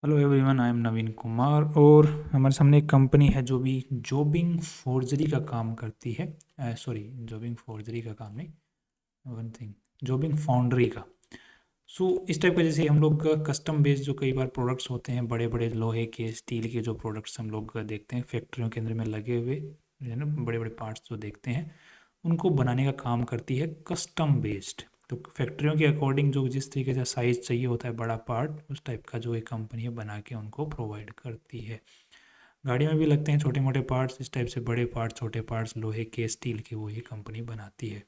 Hello everyone, I am नवीन कुमार और हमारे सामने एक कंपनी है जो भी जॉबिंग फोर्जरी का काम करती है। सॉरी, जॉबिंग फोर्जरी का काम नहीं, वन थिंग, जॉबिंग फाउंड्री का। इस टाइप का, जैसे हम लोग कस्टम बेस्ड जो कई बार प्रोडक्ट्स होते हैं, बड़े बड़े लोहे के, स्टील के जो प्रोडक्ट्स हम लोग देखते हैं फैक्ट्रियों के अंदर में लगे हुए, है ना, बड़े बड़े पार्ट्स जो देखते हैं, उनको बनाने का काम करती है कस्टम बेस्ड। तो फैक्ट्रियों के अकॉर्डिंग जो जिस तरीके से साइज़ चाहिए होता है बड़ा पार्ट, उस टाइप का जो एक कंपनी है बना के उनको प्रोवाइड करती है। गाड़ियों में भी लगते हैं छोटे मोटे पार्ट्स, इस टाइप से बड़े पार्ट्स, छोटे पार्ट्स लोहे के, स्टील के, वो ये कंपनी बनाती है।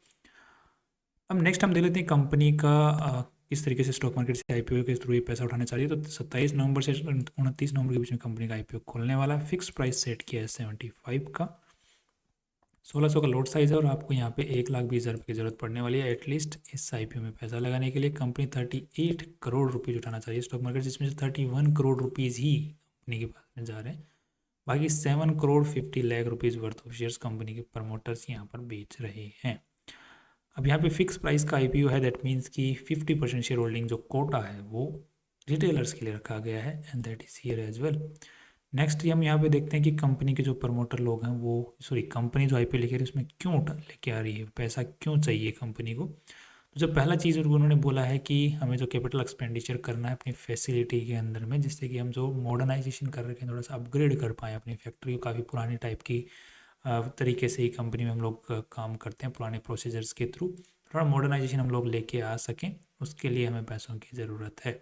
अब नेक्स्ट हम देख लेते हैं कंपनी का किस तरीके से स्टॉक मार्केट से आईपीओ के थ्रू ये पैसा उठाना चाहिए। तो 27 नवंबर से 29 नवंबर के बीच में कंपनी का आईपीओ खोलने वाला है। फिक्स प्राइस सेट किया है 75 का। 1600 का लोड साइज है और आपको यहाँ पे 1,20,000 रुपये की जरूरत पड़ने वाली है एटलीस्ट इस आईपीओ में पैसा लगाने के लिए। कंपनी 38 करोड़ रुपीज़ उठाना चाहिए स्टॉक मार्केट, जिसमें से 31 करोड़ रुपीज़ ही कंपनी के पास में जा रहे हैं। बाकी 7 crore 50 lakh rupees worth of shares company के प्रमोटर्स यहाँ पर बेच रहे हैं। अब यहाँ पे फिक्स प्राइस का आईपीओ है, दैट मीन्स कि 50% शेयर होल्डिंग जो कोटा है वो रिटेलर्स के लिए रखा गया है, and that is here as well. Next हम यहाँ पे देखते हैं कि कंपनी के जो प्रमोटर लोग हैं वो, सॉरी, कंपनी जो आईपीओ लेके आ रही है उसमें क्यों लेके आ रही है, पैसा क्यों चाहिए कंपनी को। तो जब पहला चीज़ उन्होंने बोला है कि हमें जो कैपिटल एक्सपेंडिचर करना है अपनी फैसिलिटी के अंदर में, जिससे कि हम जो मॉडर्नाइजेशन कर रखे हैं, थोड़ा सा अपग्रेड कर पाएँ अपनी फैक्ट्री को। काफ़ी पुरानी टाइप की तरीके से ही कंपनी में हम लोग काम करते हैं, पुराने प्रोसीजर्स के थ्रू थोड़ा मॉडर्नाइजेशन हम लोग लेके आ सकें, उसके लिए हमें पैसों की ज़रूरत है।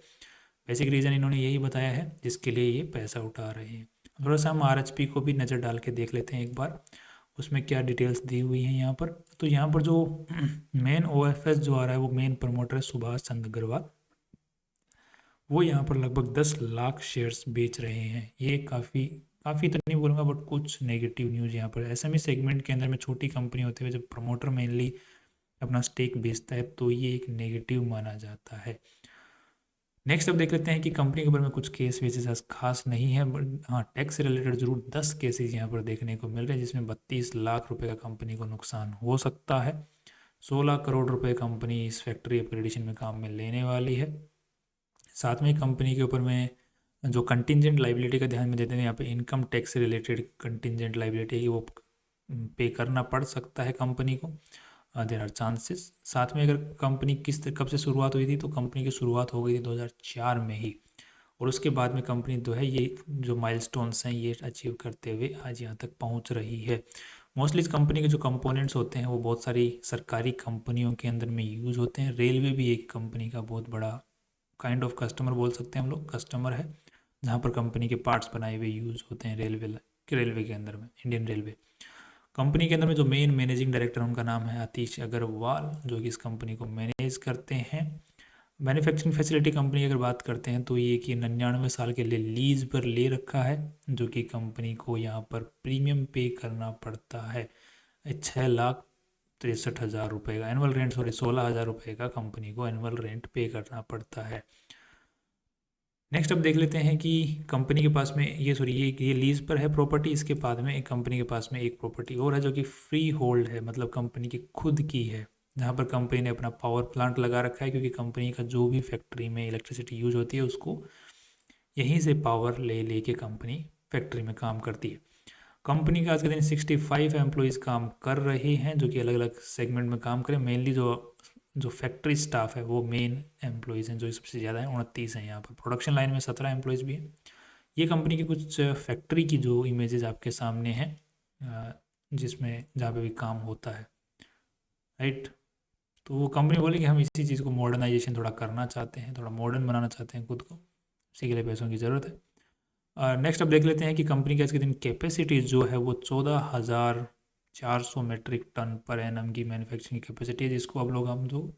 बेसिक रीज़न इन्होंने यही बताया है जिसके लिए ये पैसा उठा रहे हैं। थोड़ा सा हम आरएचपी को भी नज़र डाल के देख लेते हैं एक बार, उसमें क्या डिटेल्स दी हुई हैं यहाँ पर। तो यहाँ पर जो मेन ओएफएस जो आ रहा है वो मेन प्रमोटर है सुभाष चंद्र अग्रवाल। वो यहाँ पर लगभग 10 लाख शेयर्स बेच रहे हैं। ये काफ़ी काफ़ी तो नहीं बोलूँगा, बट कुछ नेगेटिव न्यूज़ यहाँ पर। एसएमई सेगमेंट के अंदर में छोटी कंपनी होते हुए जब प्रमोटर मेनली अपना स्टेक बेचता है तो ये एक नेगेटिव माना जाता है। नेक्स्ट अब देख लेते हैं कि कंपनी के बारे में कुछ केस वेसेस खास नहीं है, बट हाँ, टैक्स से रिलेटेड जरूर 10 केसेस यहाँ पर देखने को मिल रहे हैं, जिसमें 32 लाख रुपए का कंपनी को नुकसान हो सकता है। 16 करोड़ रुपए कंपनी इस फैक्ट्री अपग्रेडेशन में काम में लेने वाली है। साथ में कंपनी के ऊपर में जो कंटिजेंट लाइबिलिटी का ध्यान में देते हैं, यहाँ पे इनकम टैक्स से रिलेटेड कंटिजेंट लाइबिलिटी है, वो पे करना पड़ सकता है कंपनी को। There are chances. साथ में अगर कंपनी कब से शुरुआत हुई थी, तो कंपनी की शुरुआत हो गई थी 2004 में ही, और उसके बाद में कंपनी जो है ये जो माइलस्टोन्स हैं ये अचीव करते हुए आज यहाँ तक पहुँच रही है। मोस्टली इस कंपनी के जो कंपोनेंट्स होते हैं वो बहुत सारी सरकारी कंपनियों के अंदर में यूज़ होते हैं। रेलवे भी एक कंपनी का बहुत बड़ा काइंड ऑफ कस्टमर बोल सकते हैं हम लोग, कस्टमर है, जहाँ पर कंपनी के पार्ट्स बनाए हुए यूज़ होते हैं रेलवे के अंदर में, इंडियन रेलवे। कंपनी के अंदर में जो मेन मैनेजिंग डायरेक्टर उनका नाम है आतिश अग्रवाल, जो कि इस कंपनी को मैनेज करते हैं। मैन्युफैक्चरिंग फैसिलिटी कंपनी की अगर बात करते हैं तो ये कि 99 साल के लिए लीज पर ले रखा है, जो कि कंपनी को यहाँ पर प्रीमियम पे करना पड़ता है। 6,63,000 रुपये का एनुअल रेंट, सॉरी 16,000 रुपये का कंपनी को एनुअल रेंट पे करना पड़ता है। नेक्स्ट अब देख लेते हैं कि कंपनी के पास में ये लीज पर है प्रॉपर्टी। इसके बाद में एक कंपनी के पास में एक प्रॉपर्टी और है जो कि फ्री होल्ड है, मतलब कंपनी की खुद की है, जहाँ पर कंपनी ने अपना पावर प्लांट लगा रखा है, क्योंकि कंपनी का जो भी फैक्ट्री में इलेक्ट्रिसिटी यूज होती है उसको यहीं से पावर ले के कंपनी फैक्ट्री में काम करती है। कंपनी का आज के दिन 65 एम्प्लॉयज़ काम कर रहे हैं, जो कि अलग अलग सेगमेंट में काम करें। मेनली जो जो फैक्ट्री स्टाफ है वो मेन एम्प्लॉयज़ हैं, जो सबसे ज़्यादा है, 29 हैं। यहाँ पर प्रोडक्शन लाइन में 17 एम्प्लॉयज़ भी हैं। ये कंपनी की कुछ फैक्ट्री की जो इमेजेस आपके सामने हैं, जिसमें जहाँ पे भी काम होता है, राइट। तो वो कंपनी बोली कि हम इसी चीज़ को मॉडर्नाइजेशन थोड़ा करना चाहते हैं, थोड़ा मॉडर्न बनाना चाहते हैं खुद को, इसी के लिए पैसों की ज़रूरत है। नेक्स्ट अब देख लेते हैं कि कंपनी की आज के दिन कैपेसिटी जो है वो 14,400 मीट्रिक टन पर एनम की मैन्युफैक्चरिंग कैपेसिटी है, जिसको अब लोग हम जो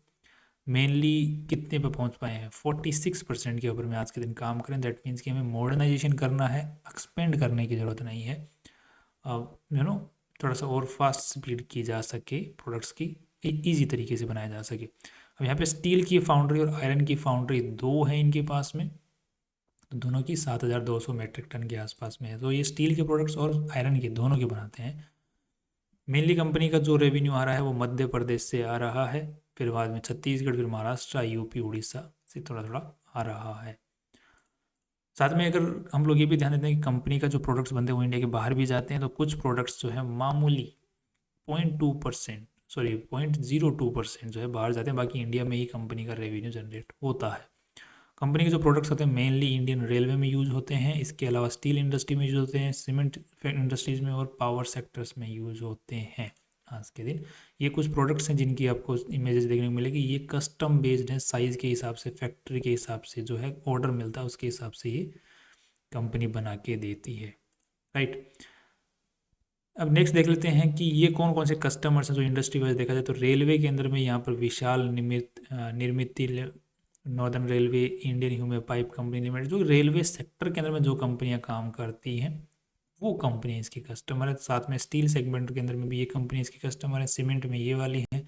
मेनली कितने पे पहुंच पाए हैं, 46% के ऊपर में आज के दिन काम करें। दैट मीन्स कि हमें मॉडर्नाइजेशन करना है, एक्सपेंड करने की ज़रूरत नहीं है। अब थोड़ा सा और फास्ट स्पीड की जा सके, प्रोडक्ट्स की एक ईजी तरीके से बनाया जा सके। अब यहाँ पे स्टील की फाउंड्री और आयरन की फाउंड्री दो है इनके पास में, तो दोनों की 7,200 मीट्रिक टन के आसपास में है। तो ये स्टील के प्रोडक्ट्स और आयरन के दोनों के बनाते हैं। मेनली कंपनी का जो रेवेन्यू आ रहा है वो मध्य प्रदेश से आ रहा है, फिर बाद में छत्तीसगढ़, फिर महाराष्ट्र, यूपी, उड़ीसा से थोड़ा थोड़ा आ रहा है। साथ में अगर हम लोग ये भी ध्यान देते हैं कि कंपनी का जो प्रोडक्ट्स बनते हैं वो इंडिया के बाहर भी जाते हैं, तो कुछ प्रोडक्ट्स जो है मामूली 0.2%, सॉरी 0.02% जो है बाहर जाते हैं, बाकी इंडिया में ही कंपनी का रेवेन्यू जनरेट होता है। कंपनी के जो प्रोडक्ट्स होते हैं मेनली इंडियन रेलवे में यूज होते हैं, इसके अलावा स्टील इंडस्ट्री में यूज होते हैं, सीमेंट इंडस्ट्रीज में और पावर सेक्टर्स में यूज होते हैं आज के दिन। ये कुछ प्रोडक्ट्स हैं जिनकी आपको इमेजेस देखने को मिलेगी। ये कस्टम बेस्ड है, साइज़ के हिसाब से, फैक्ट्री के हिसाब से जो है ऑर्डर मिलता है उसके हिसाब से ये कंपनी बना के देती है, राइट। अब नेक्स्ट देख लेते हैं कि ये कौन कौन से कस्टमर्स हैं जो इंडस्ट्री वाइज देखा जाए तो रेलवे के अंदर में यहाँ पर विशाल निर्मित northern railway, Indian human pipe company limited, जो रेलवे सेक्टर के अंदर में जो कंपनियां काम करती हैं वो कंपनी इसकी कस्टमर है। साथ में स्टील सेगमेंट के अंदर में भी ये कंपनी इसकी कस्टमर है, सीमेंट में ये वाली है,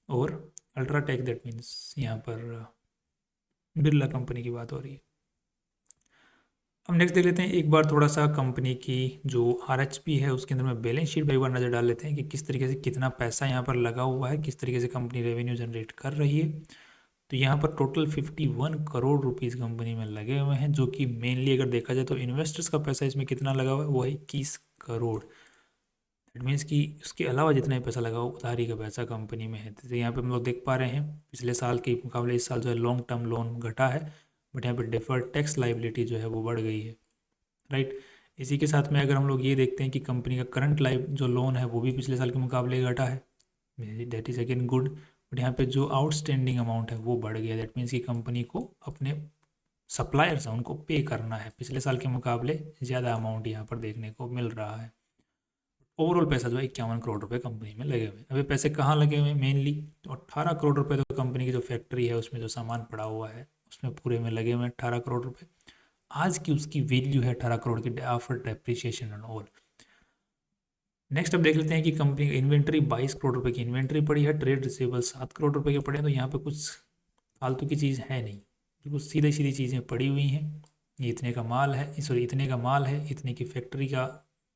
और अल्ट्राटेक दैट मीन्स यहाँ पर बिरला कंपनी की बात हो रही है। अब नेक्स्ट देख लेते हैं एक बार थोड़ा सा कंपनी की जो RHP है उसके अंदर में बैलेंस शीट एक बार नज़र डाल लेते हैं कि किस तरीके से कितना पैसा यहाँ पर लगा हुआ है, किस तरीके से कंपनी रेवेन्यू जनरेट कर रही है। तो यहाँ पर टोटल 51 करोड़ रुपीज़ कंपनी में लगे हुए हैं, जो कि मेनली अगर देखा जाए तो इन्वेस्टर्स का पैसा इसमें कितना लगा हुआ है वो है 21 करोड़। दैट मीन्स कि उसके अलावा जितना ही पैसा लगा हुआ उधारी का पैसा कंपनी में है। तो यहाँ पे हम लोग देख पा रहे हैं पिछले साल के मुकाबले इस साल जो है लॉन्ग टर्म लोन घटा है, बट यहाँ पे डिफर्ड टैक्स लाइबिलिटी जो है वो बढ़ गई है, राइट। इसी के साथ में अगर हम लोग ये देखते हैं कि कंपनी का करंट लाइफ जो लोन है वो भी पिछले साल के मुकाबले घटा है, that is again good. But यहाँ पे जो आउटस्टैंडिंग अमाउंट है वो बढ़ गया, दैट मीन्स कि कंपनी को अपने सप्लायर्स हैं उनको पे करना है, पिछले साल के मुकाबले ज़्यादा अमाउंट यहाँ पर देखने को मिल रहा है। ओवरऑल पैसा जो है 51 करोड़ रुपए कंपनी में लगे हुए हैं। अभी पैसे कहाँ लगे हुए हैं मेनली, तो 18 करोड़ रुपए तो कंपनी की जो फैक्ट्री है उसमें जो सामान पड़ा हुआ है उसमें पूरे में लगे हुए हैं 18 करोड़ रुपए। आज की उसकी वैल्यू है 18 करोड़ की after depreciation and all. Next अब देख लेते हैं कि कंपनी की इन्वेंट्री 22 करोड़ रुपए की इन्वेंट्री पड़ी है, ट्रेड रिसीवेबल 7 करोड़ रुपए के पड़े हैं। तो यहाँ पे कुछ फालतू की चीज़ है नहीं, बिल्कुल सीधी सीधी चीज़ें पड़ी हुई हैं। ये इतने का माल है, सॉरी इतने का माल है, इतने की फैक्ट्री का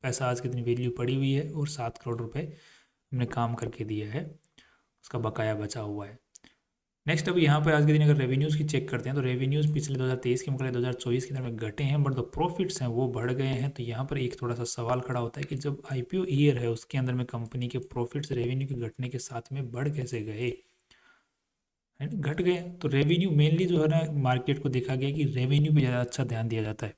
पैसा आज कितनी वैल्यू पड़ी हुई है, और 7 करोड़ रुपए हमने काम करके दिया है, उसका बकाया बचा हुआ है। नेक्स्ट अब यहाँ पर आज के दिन अगर रेवेन्यूज़ की चेक करते हैं तो रेवेन्यूज़ पिछले 2023 के मुकाबले 2024 के अंदर में घटे हैं, बट जो प्रॉफिट्स हैं वो बढ़ गए हैं। तो यहाँ पर एक थोड़ा सा सवाल खड़ा होता है कि जब IPO ईयर है उसके अंदर में कंपनी के प्रॉफिट्स रेवेन्यू के घटने के साथ में बढ़ कैसे गए, है ना, घट गए। तो रेवेन्यू मेनली जो है ना मार्केट को देखा गया कि रेवेन्यू पे ज़्यादा अच्छा ध्यान दिया जाता है।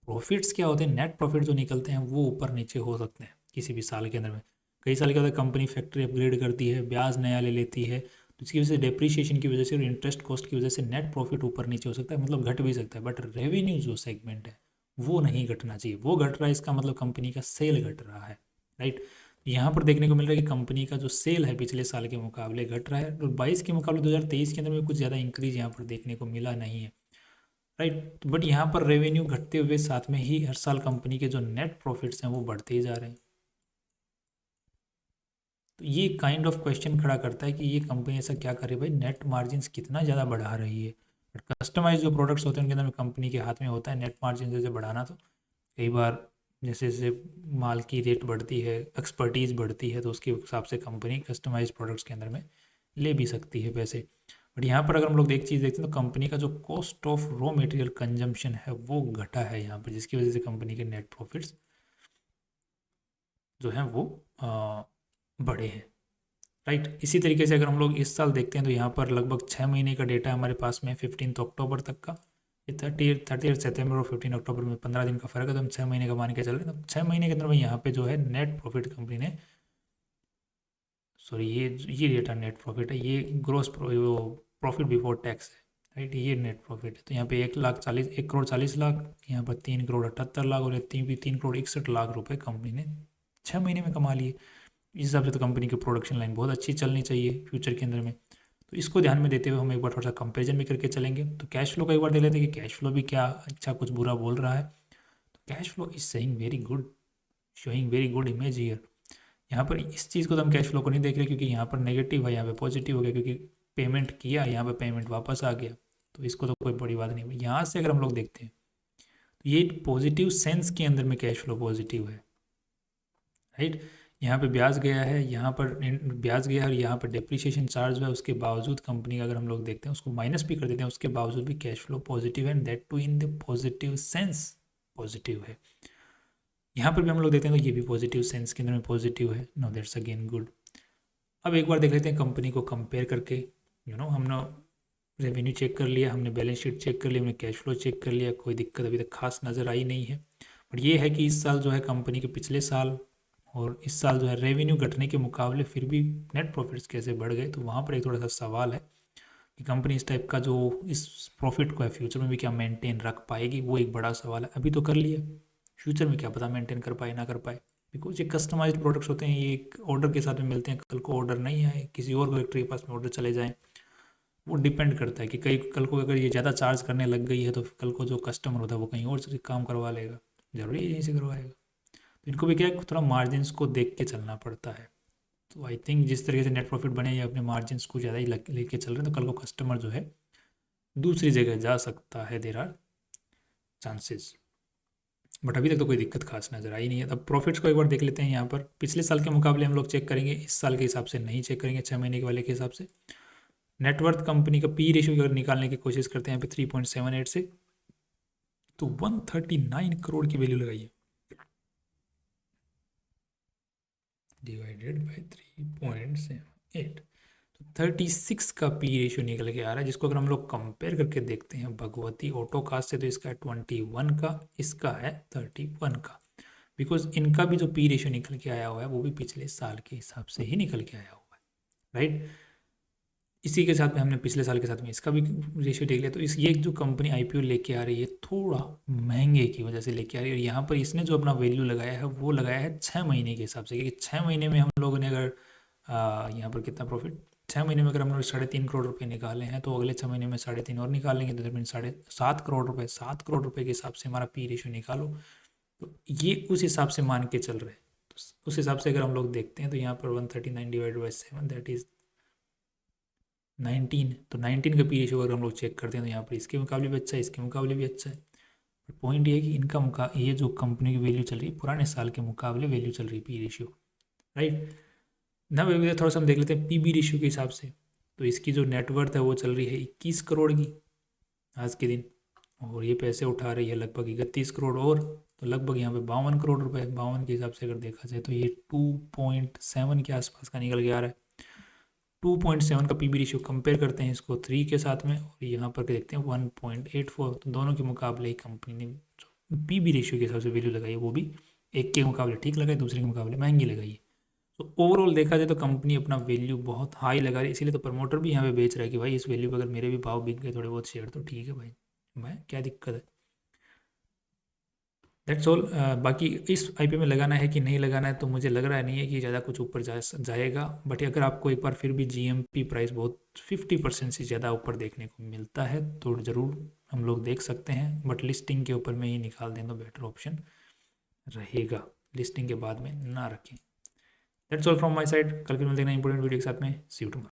प्रॉफिट्स क्या होते हैं, नेट प्रॉफिट जो निकलते हैं वो ऊपर नीचे हो सकते हैं किसी भी साल के अंदर में। कई साल क्या होता है कंपनी फैक्ट्री अपग्रेड करती है, ब्याज नया ले लेती है, तो इसकी वजह से डेप्रीशिएशन की वजह से और इंटरेस्ट कॉस्ट की वजह से नेट प्रॉफिट ऊपर नीचे हो सकता है, मतलब घट भी सकता है। बट रेवेन्यू जो सेगमेंट है वो नहीं घटना चाहिए, वो घट रहा है इसका मतलब कंपनी का सेल घट रहा है, राइट। यहाँ पर देखने को मिल रहा है कि कंपनी का जो सेल है पिछले साल के मुकाबले घट रहा है, और 22 के मुकाबले 2023 के अंदर में कुछ ज़्यादा इंक्रीज यहाँ पर देखने को मिला नहीं है, राइट। बट यहाँ पर रेवेन्यू घटते हुए साथ में ही हर साल कंपनी के जो नेट प्रॉफिट्स हैं वो बढ़ते ही जा रहे हैं। तो ये काइंड ऑफ क्वेश्चन खड़ा करता है कि ये कंपनी ऐसा क्या करे भाई, नेट मार्जिन्स कितना ज़्यादा बढ़ा रही है। बट कस्टमाइज जो प्रोडक्ट्स होते हैं उनके अंदर में कंपनी के हाथ में होता है नेट मार्जिन जैसे बढ़ाना। तो कई बार जैसे जैसे माल की रेट बढ़ती है, एक्सपर्टीज़ बढ़ती है, तो उसके हिसाब से कंपनी कस्टमाइज प्रोडक्ट्स के अंदर में ले भी सकती है पैसे। बट यहाँ पर अगर हम लोग एक चीज़ देखते हैं तो कंपनी का जो cost of raw material consumption है वो घटा है यहाँ पर, जिसकी वजह से कंपनी के नेट प्रॉफिट्स जो हैं वो बढ़े हैं, राइट। इसी तरीके से अगर हम लोग इस साल देखते हैं तो यहाँ पर लगभग 6 महीने का डेटा हमारे पास में 15 अक्टूबर तक का, ये 30 सितंबर और 15 अक्टूबर में 15 दिन का फर्क है, तो हम 6 महीने का मान के चल रहे हैं। तो 6 महीने के अंदर में यहाँ पे जो है नेट प्रॉफिट कंपनी ने, सॉरी ये डेटा नेट प्रॉफिट है, ये ग्रोस प्रॉफिट बिफोर टैक्स है, राइट, ये नेट प्रॉफिट है। तो यहाँ पे 1,40,00,000 यहाँ पर 3,78,00,000 और 3,61,61,00,000 रुपए कंपनी ने 6 महीने में कमा लिए। इस हिसाब से तो कंपनी की प्रोडक्शन लाइन बहुत अच्छी चलनी चाहिए फ्यूचर के अंदर में। तो इसको ध्यान में देते हुए हम एक बार थोड़ा सा कंपेरिजन भी करके चलेंगे। तो कैश फ्लो का एक बार देख लेते हैं कि कैश फ्लो भी क्या अच्छा कुछ बुरा बोल रहा है। तो cash flow is saying very good, showing very good image here. यहाँ पर इस चीज़ को तो हम कैश फ्लो को नहीं देख रहे क्योंकि यहाँ पर नेगेटिव है, यहाँ पे पॉजिटिव हो गया क्योंकि पेमेंट किया, यहाँ पे पेमेंट वापस आ गया, तो इसको तो कोई बड़ी बात नहीं है। यहाँ से अगर हम लोग देखते हैं तो ये पॉजिटिव सेंस के अंदर में कैश फ्लो पॉजिटिव है, राइट। यहाँ पे ब्याज गया है, यहाँ पर ब्याज गया है और यहाँ पर डेप्रिसिएशन चार्ज है। उसके बावजूद कंपनी का अगर हम लोग देखते हैं उसको माइनस भी कर देते हैं, उसके बावजूद भी कैश फ्लो पॉजिटिव है, and that too in the positive sense positive है। यहाँ पर भी हम लोग देखते हैं तो ये भी पॉजिटिव सेंस के अंदर में पॉजिटिव है। No that's again good. अब एक बार देख लेते हैं कंपनी को कंपेयर करके। हमने रेवेन्यू चेक कर लिया, हमने बैलेंस शीट चेक कर लिया, हमने कैश फ्लो चेक कर लिया, कोई दिक्कत अभी तक खास नज़र आई नहीं है। बट ये है कि इस साल जो है कंपनी के पिछले साल और इस साल जो है रेवेन्यू घटने के मुकाबले फिर भी नेट प्रॉफिट्स कैसे बढ़ गए, तो वहाँ पर एक थोड़ा सा सवाल है कि कंपनी इस टाइप का जो इस प्रॉफिट को है फ्यूचर में भी क्या मेंटेन रख पाएगी, वो एक बड़ा सवाल है। अभी तो कर लिया, फ्यूचर में क्या पता मेंटेन कर पाए ना कर पाए, बिकॉज ये कस्टमाइज्ड प्रोडक्ट्स होते हैं, ये एक ऑर्डर के साथ में मिलते हैं, कल को ऑर्डर नहीं आए, किसी और फैक्ट्री के पास में ऑर्डर चले जाएँ, वो डिपेंड करता है कि कई कल को अगर ये ज़्यादा चार्ज करने लग गई है तो कल को जो कस्टमर होता है वो कहीं और से काम करवा लेगा, ज़रूरी है यहीं से करवाएगा। तो इनको भी क्या है, थोड़ा मार्जिन्स को देख के चलना पड़ता है। तो आई थिंक जिस तरीके से नेट प्रॉफिट बने या अपने मार्जिन्स को ज़्यादा ही लेके चल रहे हैं, तो कल को कस्टमर जो है दूसरी जगह जा सकता है, देर आर चांसेस। बट अभी तक तो कोई दिक्कत खास नज़र आई नहीं है। अब प्रॉफिट्स को एक बार देख लेते हैं। यहाँ पर पिछले साल के मुकाबले हम लोग चेक करेंगे, इस साल के हिसाब से नहीं चेक करेंगे, 6 महीने के वाले के हिसाब से। नेटवर्थ कंपनी का पी रेशियो अगर निकालने की कोशिश करते हैं यहाँ पे 3.78 से, तो 139 करोड़ की वैल्यू लगाइए, डिवाइडेड बाय 3.78, तो 36 का पी रेशियो निकल के आ रहा है, जिसको अगर हम लोग कंपेयर करके देखते हैं भगवती ऑटोकास्ट से, तो इसका है 21 का, इसका है 31 का। बिकॉज इनका भी जो पी रेशियो निकल के आया हुआ है वो भी पिछले साल के हिसाब से ही निकल के आया हुआ है, राइट। इसी के साथ में हमने पिछले साल के साथ में इसका भी रेशियो देख लिया। तो इस ये जो कंपनी आईपीओ लेके आ रही है थोड़ा महंगे की वजह से लेके आ रही है, और यहाँ पर इसने जो अपना वैल्यू लगाया है वो लगाया है 6 महीने के हिसाब से, क्योंकि 6 महीने में हम लोगों ने अगर यहाँ पर कितना प्रॉफिट, 6 महीने में अगर हम लोग 3.5 करोड़ रुपये निकाले हैं, तो अगले 6 महीने में 3.5 और निकालेंगे, तो मीन 7.5 करोड़ रुपये, 7 करोड़ रुपये के हिसाब से हमारा पी रेशियो निकालो। तो ये उस हिसाब से मान के चल रहे हैं। तो उस हिसाब से अगर हम लोग देखते हैं तो यहाँ पर 139 डिवाइड बाई 7 दैट इज़ 19। तो 19 का पी रेशियो अगर हम लोग चेक करते हैं तो यहाँ पर इसके मुकाबले भी अच्छा है, इसके मुकाबले भी अच्छा है। पॉइंट ये है कि इनका ये जो कंपनी की वैल्यू चल रही है पुराने साल के मुकाबले वैल्यू चल रही है पी रेशियो, राइट ना। थोड़ा सा हम देख लेते हैं पी बी रेशियो के हिसाब से। तो इसकी जो नेटवर्थ है वो चल रही है 21 करोड़ की आज के दिन, और ये पैसे उठा रही है लगभग 31 करोड़, और तो लगभग यहाँ पे 52 करोड़ रुपए, 52 के हिसाब से अगर देखा जाए तो ये 2.7 के आसपास का निकल के आ रहा है। 2.7 का पी बी रेशियो कंपेयर करते हैं इसको 3 के साथ में, और यहाँ पर देखते हैं 1.84। तो दोनों के मुकाबले ही कंपनी ने जो पी बी रेशियो के हिसाब से वैल्यू लगाई है वो भी एक के मुकाबले ठीक लगाई, दूसरे के मुकाबले महंगी लगाई है। तो ओवरऑल देखा जाए तो कंपनी अपना वैल्यू बहुत हाई लगा रही है, इसीलिए तो प्रमोटर भी यहाँ पे बेच रहा है कि भाई इस वैल्यू पे अगर मेरे भी भाव बिक गए थोड़े बहुत शेयर तो ठीक है भाई, मैं क्या दिक्कत है। That's all. बाकी इस आईपीओ में लगाना है कि नहीं लगाना है, तो मुझे लग रहा नहीं है कि ज़्यादा कुछ ऊपर जाएगा। बट अगर आपको एक बार फिर भी जीएमपी प्राइस बहुत 50% से ज़्यादा ऊपर देखने को मिलता है तो ज़रूर हम लोग देख सकते हैं, बट लिस्टिंग के ऊपर में ही निकाल दें तो बेटर ऑप्शन रहेगा, लिस्टिंग के बाद में ना रखें। That's all from my side. कल फिर मिलते हैं इंपॉर्टेंट वीडियो के साथ में। सी यू टुमारो।